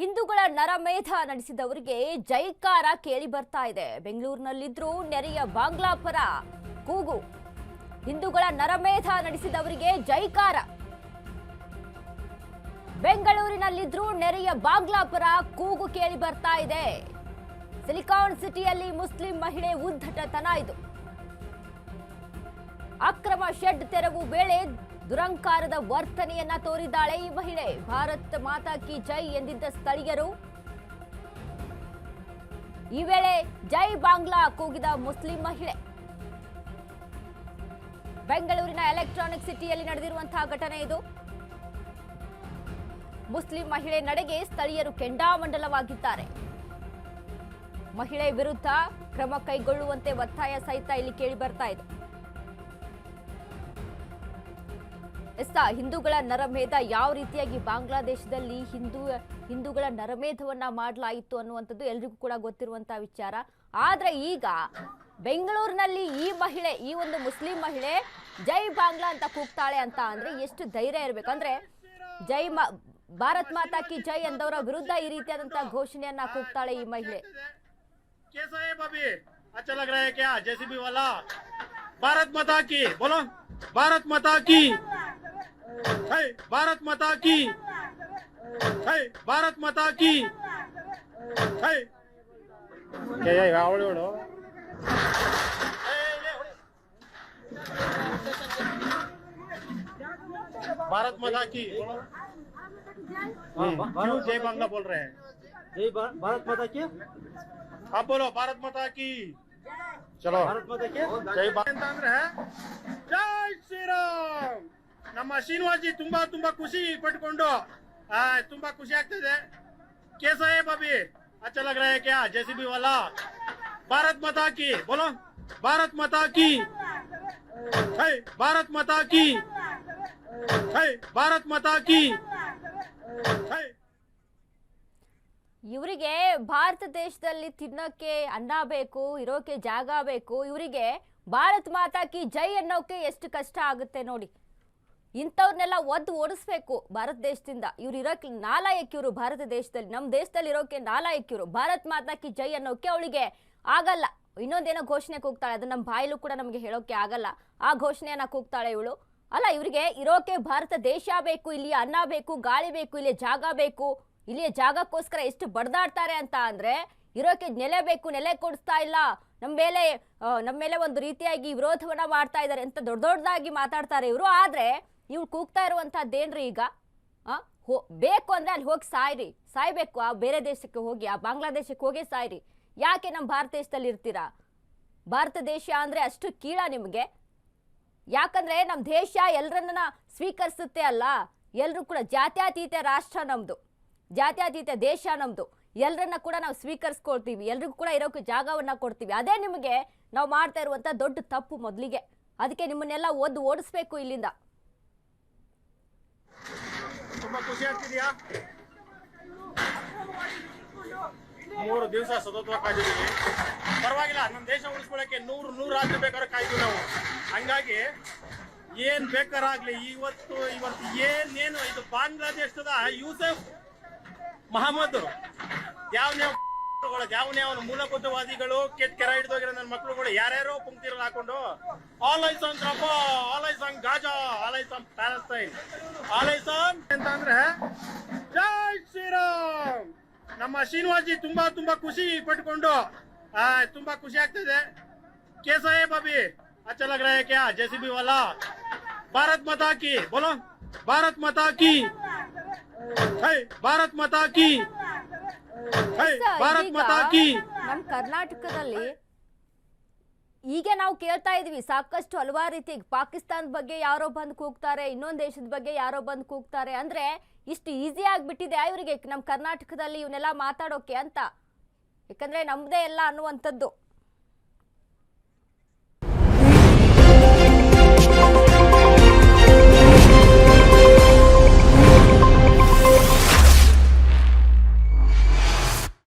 ಹಿಂದೂಗಳ ನರಮೇಧ ನಡೆಸಿದವರಿಗೆ ಜೈಕಾರ ಕೇಳಿ ಬರ್ತಾ ಇದೆ. ಬೆಂಗಳೂರಿನಲ್ಲಿದ್ರೂ ನೆರೆಯ ಬಾಂಗ್ಲಾ ಪರ ಕೂಗು. ಹಿಂದೂಗಳ ನರಮೇಧ ನಡೆಸಿದವರಿಗೆ ಜೈಕಾರ. ಬೆಂಗಳೂರಿನಲ್ಲಿದ್ರೂ ನೆರೆಯ ಬಾಂಗ್ಲಾ ಪರ ಕೂಗು ಕೇಳಿ ಬರ್ತಾ ಇದೆ. ಸಿಲಿಕಾನ್ ಸಿಟಿಯಲ್ಲಿ ಮುಸ್ಲಿಂ ಮಹಿಳೆ ಉದ್ಧಟತನ ಇದು. ಅಕ್ರಮ ಶೆಡ್ ತೆರವು ವೇಳೆ ದುರಂಕಾರದ ವರ್ತನೆಯನ್ನ ತೋರಿದ್ದಾಳೆ ಈ ಮಹಿಳೆ. ಭಾರತ್ ಮಾತಾ ಕಿ ಜೈ ಎಂದಿದ್ದ ಸ್ಥಳೀಯರು ಈ ವೇಳೆ ಜೈ ಬಾಂಗ್ಲಾ ಕೂಗಿದ ಮುಸ್ಲಿಂ ಮಹಿಳೆ. ಬೆಂಗಳೂರಿನ ಎಲೆಕ್ಟ್ರಾನಿಕ್ ಸಿಟಿಯಲ್ಲಿ ನಡೆದಿರುವಂತಹ ಘಟನೆ ಇದು. ಮುಸ್ಲಿಂ ಮಹಿಳೆ ನಡೆಗೆ ಸ್ಥಳೀಯರು ಕೆಂಡಾಮಂಡಲವಾಗಿದ್ದಾರೆ. ಮಹಿಳೆ ವಿರುದ್ಧ ಕ್ರಮ ಕೈಗೊಳ್ಳುವಂತೆ ಒತ್ತಾಯ ಸಹಿತ ಇಲ್ಲಿ ಕೇಳಿ ಬರ್ತಾ ಇದೆ. ಹಿಂದೂಗಳ ನರಮೇಧ ಯಾವ ರೀತಿಯಾಗಿ ಬಾಂಗ್ಲಾದೇಶದಲ್ಲಿ ಹಿಂದೂಗಳ ನರಮೇಧವನ್ನ ಮಾಡಲಾಯಿತು ಅನ್ನುವಂಥದ್ದು ಎಲ್ರಿಗೂ ಕೂಡ ಗೊತ್ತಿರುವಂತಹ ವಿಚಾರ. ಆದ್ರೆ ಈಗ ಬೆಂಗಳೂರಿನಲ್ಲಿ ಈ ಒಂದು ಮುಸ್ಲಿಂ ಮಹಿಳೆ ಜೈ ಬಾಂಗ್ಲಾ ಅಂತ ಕೂಗ್ತಾಳೆ ಅಂತ ಅಂದ್ರೆ ಎಷ್ಟು ಧೈರ್ಯ ಇರಬೇಕು. ಅಂದ್ರೆ ಭಾರತ್ ಮಾತಾ ಕಿ ಜೈ ಎಂದವರ ವಿರುದ್ಧ ಈ ರೀತಿಯಾದಂತಹ ಘೋಷಣೆಯನ್ನ ಕೂಗ್ತಾಳೆ ಈ ಮಹಿಳೆ. ಭಾರತ್ ಮಾತಾ ಕಿ ಬೋಲೋ, ಭಾರತ್ ಮಾತಾ ಕಿ ಜೈ, ಭಾರತ್ ಮಾತಾ ಕಿ ಜೈ, ಭಾರತ್ ಮಾತಾ ಕಿ ಜೈ. ಅವಳು भारत माता की जय बांग्ला बोल रहे हैं. जय भारत माता की. आप बोलो भारत माता की. चलो भारत माता की जय ಅಂದ್ರೆ ಜೈ ಶ್ರೀರಾಮ್. ನಮ್ಮ ಶ್ರೀನಿವಾಸ್ ಜಿ ತುಂಬಾ ಖುಷಿ ಪಟ್ಕೊಂಡು ತುಂಬಾ ಖುಷಿ ಆಗ್ತಿದೆ. कैसा है भाभी, अच्छा लग रहा है क्या जेसीबी वाला. भारत माता की बोलो, भारत माता की जय, भारत माता की जय, भारत माता की जय. ಇವರಿಗೆ ಭಾರತ ದೇಶದಲ್ಲಿ ತಿನ್ನೋಕೆ ಅನ್ನ ಬೇಕು, ಇರೋಕೆ ಜಾಗ ಬೇಕು. ಇವರಿಗೆ ಭಾರತ್ ಮಾತಾ ಕಿ ಜೈ ಅನ್ನೋಕೆ ಎಷ್ಟು ಕಷ್ಟ ಆಗುತ್ತೆ ನೋಡಿ. ಇಂಥವ್ರನ್ನೆಲ್ಲ ಓಡಿಸ್ಬೇಕು ಭಾರತ ದೇಶದಿಂದ. ಇವ್ರು ಇರೋಕೆ ನಾಲಾಯಕ್. ಇವರು ಭಾರತ ದೇಶದಲ್ಲಿ, ನಮ್ಮ ದೇಶದಲ್ಲಿ ಇರೋಕೆ ನಾಲಾಯಕ್. ಇವರು ಭಾರತ್ ಮಾತಾ ಕಿ ಜೈ ಅನ್ನೋಕೆ ಅವಳಿಗೆ ಆಗಲ್ಲ. ಇನ್ನೊಂದೇನೋ ಘೋಷಣೆ ಕೂಗ್ತಾಳೆ, ಅದು ನಮ್ಮ ಬಾಯಲ್ಲೂ ಕೂಡ ನಮಗೆ ಹೇಳೋಕೆ ಆಗಲ್ಲ. ಆ ಘೋಷಣೆಯನ್ನ ಕೂಗ್ತಾಳೆ ಇವಳು. ಅಲ್ಲ, ಇವರಿಗೆ ಇರೋಕೆ ಭಾರತ ದೇಶ ಬೇಕು, ಇಲ್ಲಿ ಅನ್ನ ಬೇಕು, ಗಾಳಿ ಬೇಕು, ಇಲ್ಲಿ ಜಾಗ ಬೇಕು. ಇಲ್ಲಿಯ ಜಾಗಕ್ಕೋಸ್ಕರ ಎಷ್ಟು ಬಡ್ದಾಡ್ತಾರೆ ಅಂತ ಅಂದ್ರೆ, ಇರೋಕೆ ನೆಲೆ ಬೇಕು, ನೆಲೆ ಕೊಡಿಸ್ತಾ ಇಲ್ಲ, ನಮ್ಮ ಮೇಲೆ ಒಂದು ರೀತಿಯಾಗಿ ವಿರೋಧವನ್ನ ಮಾಡ್ತಾ ಇದ್ದಾರೆ ಅಂತ ದೊಡ್ಡದಾಗಿ ಮಾತಾಡ್ತಾರೆ ಇವರು. ಆದ್ರೆ ಇವ್ರು ಕೂಗ್ತಾ ಇರುವಂತಹದ್ದೇನ್ರಿ ಈಗ, ಬೇಕು ಅಂದ್ರೆ ಅಲ್ಲಿ ಹೋಗಿ ಸಾಯ್ಬೇಕು. ಆ ಬೇರೆ ದೇಶಕ್ಕೆ ಹೋಗಿ, ಆ ಬಾಂಗ್ಲಾದೇಶಕ್ಕೆ ಹೋಗಿ ಸಾಯ್ರಿ. ಯಾಕೆ ನಮ್ಮ ಭಾರತ ದೇಶದಲ್ಲಿ ಇರ್ತೀರಾ? ಭಾರತ ದೇಶ ಅಂದ್ರೆ ಅಷ್ಟು ಕೀಳ ನಿಮಗೆ? ಯಾಕಂದ್ರೆ ನಮ್ಮ ದೇಶ ಎಲ್ಲರನ್ನ ಸ್ವೀಕರಿಸುತ್ತೆ ಅಲ್ಲ. ಎಲ್ಲರೂ ಕೂಡ ಜಾತ್ಯತೀತ ರಾಷ್ಟ್ರ ನಮ್ದು, ಜಾತ್ಯತೀತ ದೇಶ ನಮ್ದು. ಎಲ್ಲರನ್ನ ಕೂಡ ನಾವು ಸ್ವೀಕರಿಸ್ಕೊಳ್ತೀವಿ, ಎಲ್ರಿಗೂ ಕೂಡ ಇರೋಕೆ ಜಾಗವನ್ನ ಕೊಡ್ತೀವಿ. ಅದೇ ನಿಮಗೆ ನಾವು ಮಾಡ್ತಾ ಇರುವಂತ ದೊಡ್ಡ ತಪ್ಪು ಮೊದಲಿಗೆ. ಅದಕ್ಕೆ ನಿಮ್ಮನ್ನೆಲ್ಲ ಓಡಿಸ್ಬೇಕು ಇಲ್ಲಿಂದ. ತುಂಬಾ ಖುಷಿ ಆಗ್ತಿದ್ಯಾ? 3 ದಿವಸ ಸತತವಾಗಿ ಕಾಯ್ದಿದ್ದೀವಿ. ಪರವಾಗಿಲ್ಲ, ನಮ್ಮ ದೇಶ ಉಳಿಸ್ಕೊಳ್ಳೋಕೆ 100 ರಾಜ್ಯ ಬೇಕಾದ್ರೆ ಕಾಯ್ತೀವಿ ನಾವು. ಹಂಗಾಗಿ ಏನ್ ಬೇಕಾರಾಗ್ಲಿ, ಇವತ್ತು ಏನೇನು ಇದು ಬಾಂಗ್ಲಾದೇಶದ ಯೂಸಫ್ ಮಹಮ್ಮದ್ ಯಾವನೇ ಅವನ ಮೂಲಭೂತವಾದಿಗಳು ಕೆರ ಹಿಡಿದೋಗಿರೋ ನನ್ನ ಮಕ್ಕಳುಗಳು ಯಾರ್ಯಾರೋ ಪಂಕ್ತಿಗಳು ಹಾಕೊಂಡು all eyes on Rafah, all eyes on Gaza, all eyes on Palestine, all eyes on ಅಂತ ಅಂದ್ರೆ ಜೈ ಶ್ರೀರಾಮ್. ನಮ್ಮ ಶ್ರೀನಿವಾಸ್ ಜಿ ತುಂಬಾ ಖುಷಿ ಪಟ್ಕೊಂಡು ತುಂಬಾ ಖುಷಿ ಆಗ್ತಿದೆ. कैसा है भाभी, अच्छा लग रहा है क्या जेसीबी वाला. भारत माता की बोलो, भारत माता की जय, भारत माता की जय, भारत माता की. ನಮ್ಮ ಕರ್ನಾಟಕದಲ್ಲಿ ಈಗ ನಾವು ಕೇಳ್ತಾ ಇದೀವಿ ಸಾಕಷ್ಟು ಹಲವಾರು ರೀತಿ. ಪಾಕಿಸ್ತಾನದ ಬಗ್ಗೆ ಯಾರೋ ಬಂದು ಕೂಗ್ತಾರೆ, ಇನ್ನೊಂದು ದೇಶದ ಬಗ್ಗೆ ಯಾರೋ ಬಂದು ಕೂಗ್ತಾರೆ. ಅಂದ್ರೆ ಇಷ್ಟು ಈಸಿ ಆಗಿಬಿಟ್ಟಿದೆ ಇವರಿಗೆ ನಮ್ಮ ಕರ್ನಾಟಕದಲ್ಲಿ ಇವನ್ನೆಲ್ಲ ಮಾತಾಡೋಕೆ ಅಂತ. ಯಾಕಂದ್ರೆ ನಮ್ದೇ ಎಲ್ಲ ಅನ್ನುವಂಥದ್ದು.